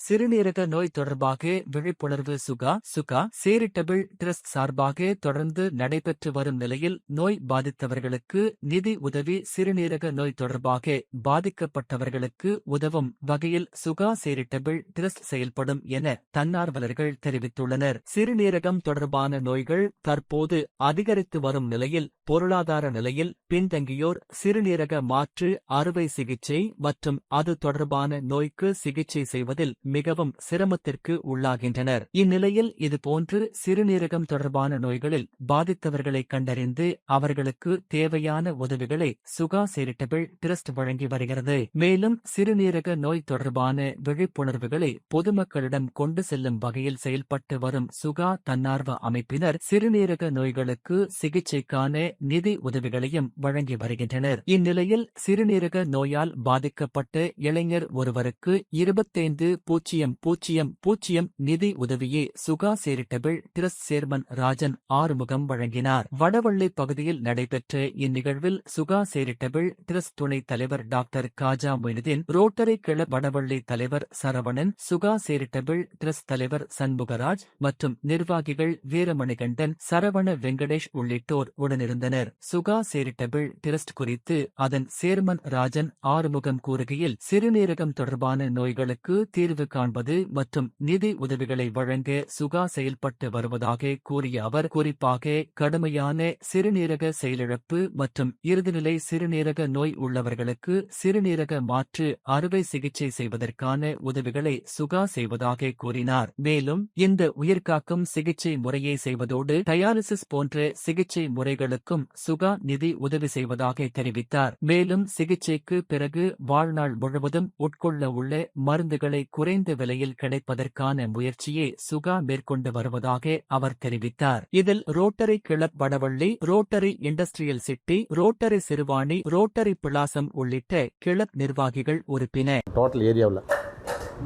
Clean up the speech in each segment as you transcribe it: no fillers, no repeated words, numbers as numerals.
சிறுநீரக நோய் தொடர்பாக விழிப்புணர்வு சுகா சேரிட்டபிள் டிரஸ்ட் சார்பாக தொடர்ந்து நடைபெற்று வரும் நிலையில் நோய் பாதித்தவர்களுக்கு நிதி உதவி சிறுநீரக நோய் தொடர்பாக பாதிக்கப்பட்டவர்களுக்கு உதவும் வகையில் சுகா சேரிட்டபிள் டிரஸ்ட் செயல்படும் என தன்னார்வலர்கள் தெரிவித்துள்ளனர். சிறுநீரகம் தொடர்பான நோய்கள் தற்போது அதிகரித்து வரும் நிலையில் பொருளாதார நிலையில் பின்தங்கியோர் சிறுநீரக மாற்று அறுவை சிகிச்சை மற்றும் அது தொடர்பான நோய்க்கு சிகிச்சை செய்வதில் மிகவும் சிரமத்திற்கு உள்ளாகின்றனர். இந்நிலையில் இதுபோன்று சிறுநீரகம் தொடர்பான நோய்களில் பாதித்தவர்களை கண்டறிந்து அவர்களுக்கு தேவையான உதவிகளை சுகா சேரிட்டபிள் டிரஸ்ட் வழங்கி வருகிறது. மேலும் சிறுநீரக நோய் தொடர்பான விழிப்புணர்வுகளை பொதுமக்களிடம் கொண்டு செல்லும் வகையில் செயல்பட்டு வரும் சுகா தன்னார்வ அமைப்பினர் சிறுநீரக நோய்களுக்கு சிகிச்சைக்கான நிதி உதவிகளையும் வழங்கி வருகின்றனர். இந்நிலையில் சிறுநீரக நோயால் பாதிக்கப்பட்ட இளைஞர் ஒருவருக்கு 25,000,000 நிதி உதவியை Suga charitable trust chairman Rajan Arumugam வழங்கினார். வடவள்ளி பகுதியில் நடைபெற்ற இந்நிகழ்வில் சுகா சேரிட்டபிள் டிரஸ்ட் துணைத் தலைவர் doctor Khaja Moinuddin, rotary club Vadavalli தலைவர் சரவணன், சுகா சேரிட்டபிள் டிரஸ்ட் தலைவர் சண்முகராஜ் மற்றும் நிர்வாகிகள் வீரமணிகண்டன், சரவண வெங்கடேஷ் உள்ளிட்டோர் உடனிருந்தனர். சுகா சேரிட்டபிள் டிரஸ்ட் குறித்து அதன் சேர்மன் ராஜன் ஆறுமுகம் கூறுகையில், சிறுநீரகம் தொடர்பான நோய்களுக்கு தீர்வு காண்பது மற்றும் நிதி உதவிகளை வழங்க சுகா செயல்பட்டு வருவதாக கூறிய அவர், குறிப்பாக கடுமையான சிறுநீரக செயலிழப்பு மற்றும் இறுதிநிலை சிறுநீரக நோய் உள்ளவர்களுக்கு சிறுநீரக மாற்று அறுவை சிகிச்சை செய்வதற்கான உதவிகளை சுகா செய்வதாக கூறினார். மேலும் இந்த உயிர்காக்கும் சிகிச்சை முறையை செய்வதோடு டயாலிசிஸ் போன்ற சிகிச்சை முறைகளுக்கும் சுகா நிதி உதவி செய்வதாக தெரிவித்தார். மேலும் சிகிச்சைக்கு பிறகு வாழ்நாள் முழுவதும் உட்கொள்ள உள்ள மருந்துகளை குறைந்த விலையில் கிடைப்பதற்கான முயற்சியை சுகா மேற்கொண்டு வருவதாக அவர் தெரிவித்தார். இதில் rotary club Vadavalli, rotary industrial city, rotary Siruvani, rotary blossom உள்ளிட்ட கிளப் நிர்வாகிகள் உறுப்பினர். டோட்டல் ஏரியாவில்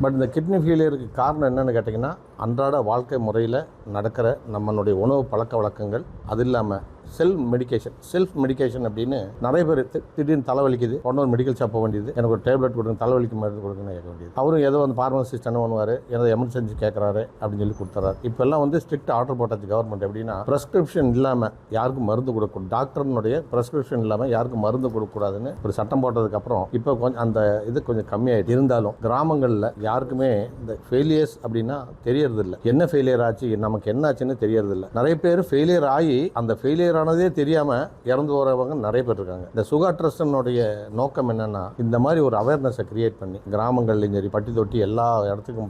பட் இந்த கிட்னி ஃபெயிலியருக்கு காரணம் என்னன்னு கேட்டிங்கன்னா, அன்றாட வாழ்க்கை முறையில் நடக்கிற நம்மளுடைய உணவு பழக்க வழக்கங்கள், அது இல்லாமல் செல்ஃப் மெடிக்கேஷன் அப்படின்னு நிறைய பேர் திடீர்னு தலைவலிக்குது, உடனே ஒரு மெடிக்கல் ஷாப் போக வேண்டியது, எனக்கு ஒரு டேப்லெட் கொடுங்க, தலைவலிக்கு மருந்து கொடுங்கன்னு கேட்க வேண்டியது. அவரும் ஏதோ வந்து ஃபார்மசிஸ்ட் என்ன பண்ணுவார், ஏதோ எமர்ஜென்சி கேட்குறாரு அப்படின்னு சொல்லி கொடுத்துறாரு. இப்போல்லாம் வந்து ஸ்ட்ரிக்ட் ஆர்டர் போட்டாச்சு கவர்மெண்ட். எப்படின்னா, ப்ரெஸ்கிரிப்ஷன் இல்லாமல் யாருக்கும் மருந்து கொடுக்கக்கூடாது, டாக்டர்னுடைய ப்ரெஸ்கிரிப்ஷன் இல்லாமல் யாருக்கும் மருந்து கொடுக்கக்கூடாதுன்னு ஒரு சட்டம் போட்டதுக்கப்புறம் இப்போ கொஞ்சம் அந்த இது கொஞ்சம் கம்மியாயிடுச்சு. இருந்தாலும் கிராமங்களில் யாருக்குமே இந்த ஃபெயிலியர்ஸ் அப்படின்னா தெரியறதில்லை. என்ன ஃபெயிலியர் ஆச்சு, நமக்கு என்ன ஆச்சுன்னு தெரியறதில்லை. நிறைய பேர் ஃபெயிலியர் ஆகி அந்த ஃபெயிலியர் ஆனதே தெரியாம இறந்து போறவங்க நிறைய பேர் இருக்காங்க. இந்த சுகா ட்ரஸ்டினுடைய நோக்கம் என்னன்னா, இந்த மாதிரி ஒரு அவேர்னஸை கிரியேட் பண்ணி கிராமங்கள்லையும் சரி, பட்டி தொட்டி எல்லா இடத்துக்கும்